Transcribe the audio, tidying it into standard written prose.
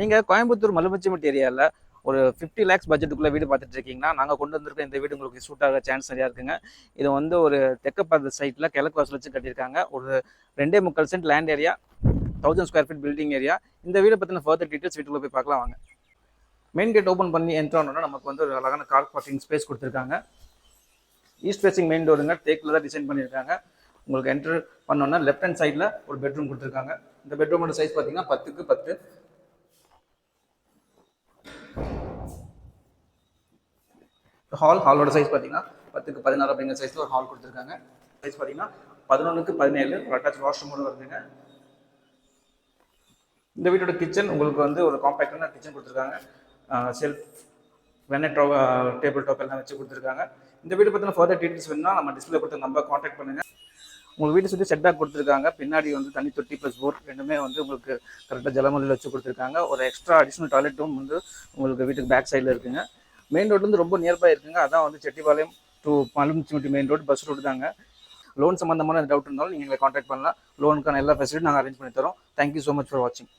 நீங்கள் கோயம்புத்தூர் மலுமிச்சம்பட்டி ஏரியாவில் ஒரு 50 lakhs பட்ஜெட்டுக்குள்ளே வீடு பார்த்துட்டு இருக்கீங்கன்னா நாங்கள் கொண்டு வந்திருக்க இந்த வீடு உங்களுக்கு சூட் ஆக சான்ஸ் நிறையா இருக்குங்க. இது வந்து ஒரு தெற்கப்பாத சைட்டில் கிழக்கு வாசல் வச்சு கட்டியிருக்காங்க. ஒரு 2.25 cent land area, 1000 square feet building area. இந்த வீடை பற்றின ஃபர்தர் டீட்டெயில்ஸ் வீட்டுக்குள்ளே போய் பார்க்கலாம் வாங்க. மெயின் கேட் ஓப்பன் பண்ணி என்ட்ரு ஆனோன்னா நமக்கு வந்து ஒரு அழகான கார் பார்க்கிங் ஸ்பேஸ் கொடுத்துருக்காங்க. ஈஸ்ட் ஃபேசிங் மெயின் டோருங்க, தேக்கில் தான் டிசைன் பண்ணியிருக்காங்க. உங்களுக்கு என்ட்ரு பண்ணோன்னா லெஃப்ட் ஹேண்ட் சைடில் ஒரு பெட்ரூம் கொடுத்துருக்காங்க. இந்த பெட்ரூமோட சைஸ் பார்த்தீங்கன்னா 10க்கு 10. ஹாலோட சைஸ் பார்த்தீங்கன்னா 10க்கு 16 அப்படிங்கிற சைஸில் ஒரு ஹால் கொடுத்துருக்காங்க. சைஸ் பார்த்தீங்கன்னா 11க்கு 17 ஒரு அட்டாச் வாஷ்ரூமோடு வருதுங்க. இந்த வீட்டோட கிச்சன் உங்களுக்கு வந்து ஒரு காம்பேக்டான கிச்சன் கொடுத்துருக்காங்க. செல்ஃப் வெனட் டேபிள் டாப் எல்லாம் வச்சு கொடுத்துருக்காங்க. இந்த வீடு பற்றின ஃபர்தர் டீட்டெயில்ஸ் வேணும்னா நம்ம டிஸ்பிளே கொடுத்த நம்பர் காண்டாக்ட் பண்ணுங்கள். உங்களுக்கு வீட்டை சுற்றி செட் பேக் கொடுத்துருக்காங்க. பின்னாடி வந்து தண்ணி தொட்டி ப்ளஸ் போர் ரெண்டுமே வந்து உங்களுக்கு கரெக்டாக ஜலமலையில் வச்சு கொடுத்துருக்காங்க. ஒரு எக்ஸ்ட்ரா அடிஷ்னல் டாய்லெட்டும் வந்து உங்களுக்கு வீட்டுக்கு பேக் சைடில் இருக்குங்க. மெயின் ரோட்லேருந்து ரொம்ப நியர்பை இருக்குங்க. அதான் வந்து Chettipalayam to Malumichampatti main road bus road தாங்க. லோன் சம்மந்தமான டவுட் இருந்தாலும் நீங்கள் எங்களை காண்டாக்ட் பண்ணலாம். லோனுக்கான எல்லா ஃபெசிலிட்டியும் நாங்கள் அரேஞ்ச் பண்ணி தரோம். தேங்க்யூ ஸோ மச் ஃபார் வாட்சிங்.